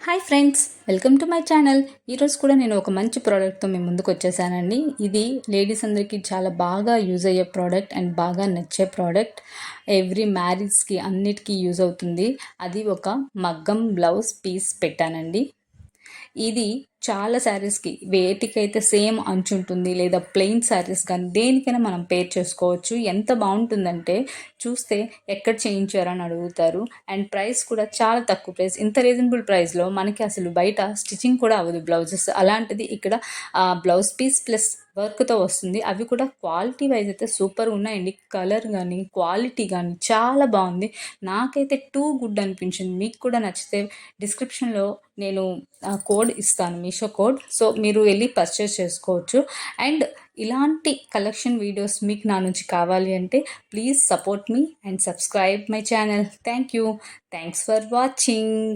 Hi friends, welcome to my channel. ఈరోజు కూడా నేను ఒక మంచి ప్రోడక్ట్తో మీ ముందుకు వచ్చేసానండి. ఇది లేడీస్ అందరికీ చాలా బాగా యూజ్ అయ్యే ప్రోడక్ట్ అండ్ బాగా నచ్చే ప్రోడక్ట్. ఎవ్రీ మ్యారేజ్కి అన్నిటికీ యూజ్ అవుతుంది. అది ఒక మగ్గం బ్లౌజ్ పీస్ పెట్టానండి. ఇది చాలా శారీస్కి వేటికైతే సేమ్ అంచు ఉంటుంది, లేదా ప్లెయిన్ శారీస్ కానీ దేనికైనా మనం పేర్ చేసుకోవచ్చు. ఎంత బాగుంటుందంటే చూస్తే ఎక్కడ చేయించారని అడుగుతారు. అండ్ ప్రైస్ కూడా చాలా తక్కువ ప్రైస్. ఇంత రీజనబుల్ ప్రైస్లో మనకి అసలు బయట స్టిచ్చింగ్ కూడా అవ్వదు బ్లౌజెస్. అలాంటిది ఇక్కడ బ్లౌజ్ పీస్ ప్లస్ వర్క్తో వస్తుంది. అవి కూడా క్వాలిటీ వైజ్ అయితే సూపర్ ఉన్నాయండి. కలర్ కానీ క్వాలిటీ కానీ చాలా బాగుంది. నాకైతే టూ గుడ్ అనిపించింది. మీకు కూడా నచ్చితే డిస్క్రిప్షన్లో నేను కోడ్ ఇస్తాను, మీషో కోడ్. సో మీరు వెళ్ళి పర్చేస్ చేసుకోవచ్చు. అండ్ ఇలాంటి కలెక్షన్ వీడియోస్ మీకు నా నుంచి కావాలి అంటే please support me and subscribe my channel. Thank you. Thanks for watching.